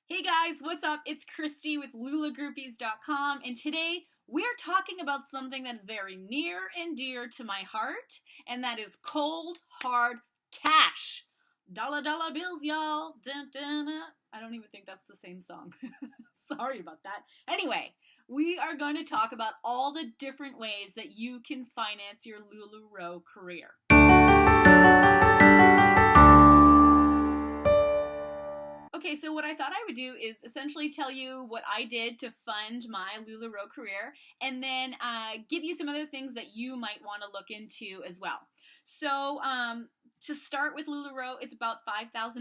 Hey guys, what's up? It's Christy with LulaGroupies.com, and today we're talking about something that is very near and dear to my heart, and that is cold, hard cash. Dollar dollar bills, y'all. Dun, dun, dun. I don't even think that's the same song. Sorry about that. Anyway, we are going to talk about all the different ways that you can finance your Lularoe career. Okay, so what I thought I would do is essentially tell you what I did to fund my Lularoe career, and then give you some other things that you might want to look into as well. So, to start with Lularoe, it's about $5,000,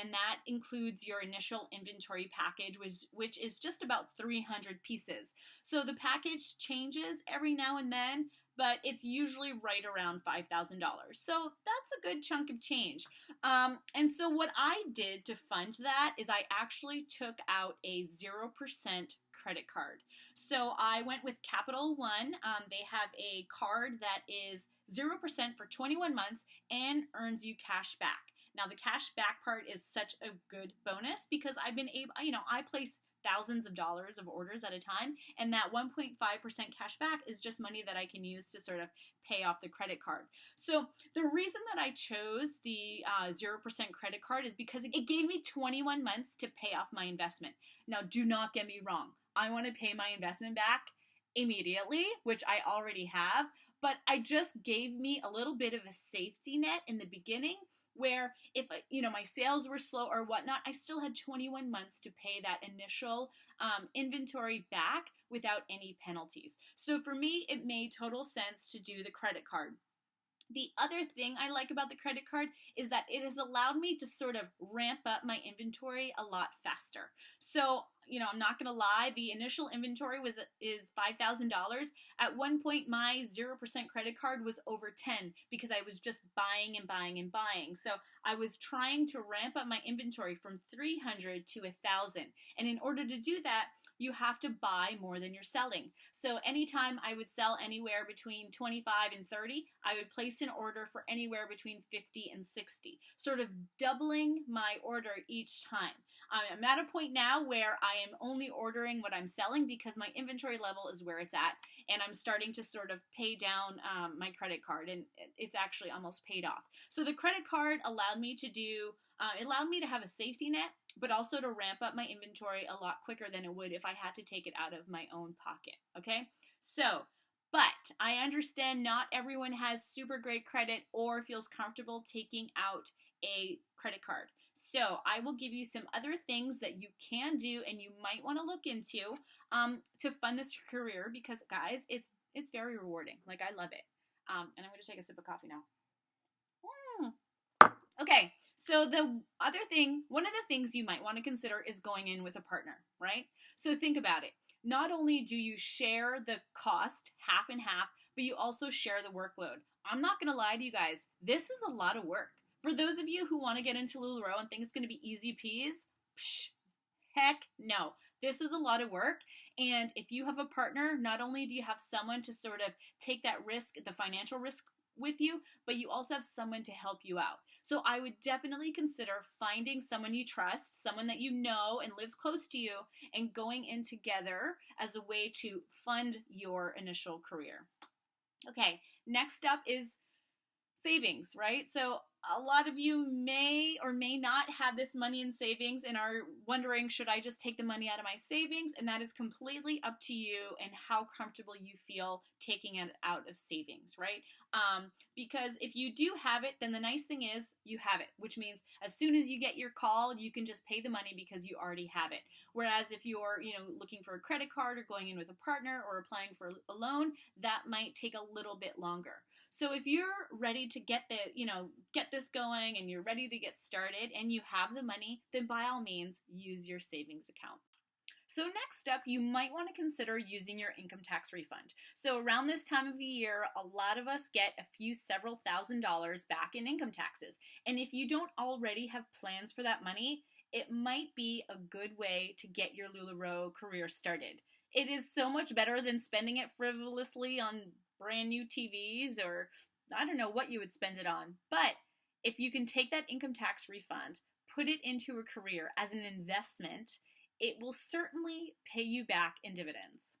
and that includes your initial inventory package, which is just about 300 pieces. So the package changes every now and then, but it's usually right around $5,000. So that's a good chunk of change. And so what I did to fund that is I actually took out a 0% credit card. So I went with Capital One. They have a card that is 0% for 21 months and earns you cash back. Now the cash back part is such a good bonus because I've been able, I place thousands of dollars of orders at a time, and that 1.5% cash back is just money that I can use to sort of pay off the credit card. So the reason that I chose the 0% credit card is because it gave me 21 months to pay off my investment. Now, do not get me wrong. I want to pay my investment back immediately, which I already have, but I just gave me a little bit of a safety net in the beginning where if my sales were slow or whatnot, I still had 21 months to pay that initial inventory back without any penalties. So for me, it made total sense to do the credit card. The other thing I like about the credit card is that it has allowed me to sort of ramp up my inventory a lot faster. So, I'm not going to lie, the initial inventory is $5,000. At one point, my 0% credit card was over 10 because I was just buying and buying and buying. So I was trying to ramp up my inventory from 300 to 1,000. And in order to do that, you have to buy more than you're selling. So anytime I would sell anywhere between 25 and 30, I would place an order for anywhere between 50 and 60, sort of doubling my order each time. I'm at a point now where I am only ordering what I'm selling because my inventory level is where it's at, and I'm starting to sort of pay down my credit card, and it's actually almost paid off. So the credit card allowed me to have a safety net, but also to ramp up my inventory a lot quicker than it would if I had to take it out of my own pocket, okay? So, but I understand not everyone has super great credit or feels comfortable taking out a credit card. So I will give you some other things that you can do and you might want to look into to fund this career because, guys, it's very rewarding. Like, I love it. And I'm going to take a sip of coffee now. Okay, so one of the things you might want to consider is going in with a partner, right? So think about it. Not only do you share the cost half and half, but you also share the workload. I'm not going to lie to you guys. This is a lot of work. For those of you who want to get into Lularoe and think it's going to be easy peas, heck no. This is a lot of work. And if you have a partner, not only do you have someone to sort of take that risk, the financial risk with you, but you also have someone to help you out. So I would definitely consider finding someone you trust, someone that you know and lives close to you, and going in together as a way to fund your initial career. Okay, next up is savings, right? So a lot of you may or may not have this money in savings and are wondering, should I just take the money out of my savings? And that is completely up to you and how comfortable you feel taking it out of savings, right? Because if you do have it, then the nice thing is you have it, which means as soon as you get your call, you can just pay the money because you already have it. Whereas if you're, looking for a credit card or going in with a partner or applying for a loan, that might take a little bit longer. So if you're ready to get this going and you're ready to get started and you have the money, then by all means, use your savings account. So next up, you might want to consider using your income tax refund. So around this time of the year, a lot of us get several $1,000s back in income taxes. And if you don't already have plans for that money, it might be a good way to get your Lularoe career started. It is so much better than spending it frivolously on brand new TVs or I don't know what you would spend it on. But if you can take that income tax refund, put it into a career as an investment, it will certainly pay you back in dividends.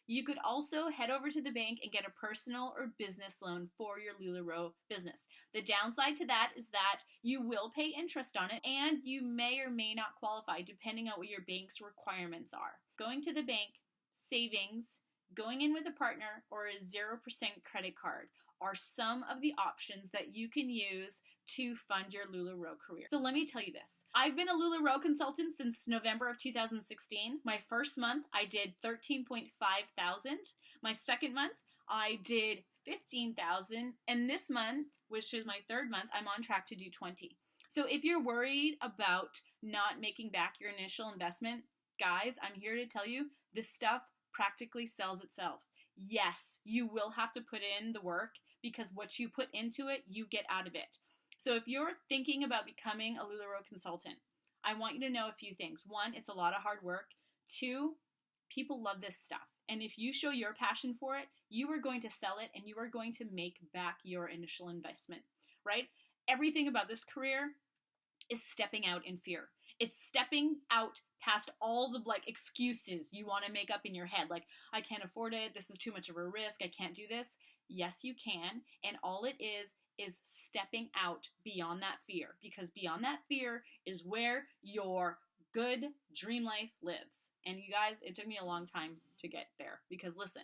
You could also head over to the bank and get a personal or business loan for your Lularoe business. The downside to that is that you will pay interest on it, and you may or may not qualify depending on what your bank's requirements are. Going to the bank, savings, going in with a partner, or a 0% credit card are some of the options that you can use to fund your Lularoe career. So let me tell you this. I've been a Lularoe consultant since November of 2016. My first month, I did $13.5 thousand. My second month, I did $15,000. And this month, which is my third month, I'm on track to do 20. So if you're worried about not making back your initial investment, guys, I'm here to tell you this stuff practically sells itself. Yes, you will have to put in the work, because what you put into it, you get out of it. So if you're thinking about becoming a Lularoe consultant, I want you to know a few things. One, it's a lot of hard work. Two, people love this stuff. And if you show your passion for it, you are going to sell it and you are going to make back your initial investment, right? Everything about this career is stepping out in fear. It's stepping out past all the excuses you want to make up in your head. Like, I can't afford it. This is too much of a risk. I can't do this. Yes, you can. And all it is stepping out beyond that fear, because beyond that fear is where your good dream life lives. And you guys, it took me a long time to get there, because listen,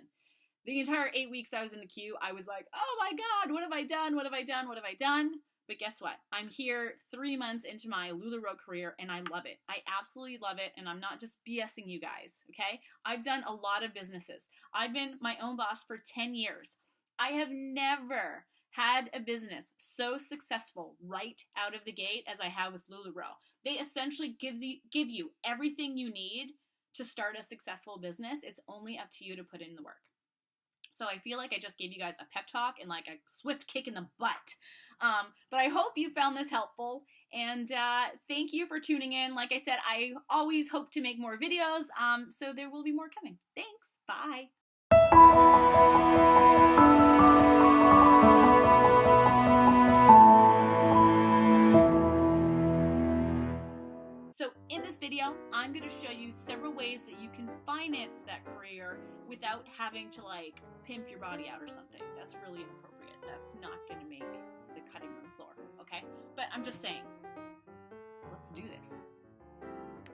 the entire 8 weeks I was in the queue, I was like, oh my God, what have I done? What have I done? What have I done? But guess what? I'm here 3 months into my Lularoe career and I love it. I absolutely love it. And I'm not just BSing you guys, okay? I've done a lot of businesses. I've been my own boss for 10 years. I have never had a business so successful right out of the gate as I have with Lularoe. They essentially give you everything you need to start a successful business. It's only up to you to put in the work. So I feel like I just gave you guys a pep talk and like a swift kick in the butt. But I hope you found this helpful, and thank you for tuning in. Like I said, I always hope to make more videos, so there will be more coming. Thanks. Bye. So in this video, I'm going to show you several ways that you can finance that career without having to pimp your body out or something. That's really inappropriate. That's not going to make the cutting room floor, okay? But I'm just saying, let's do this.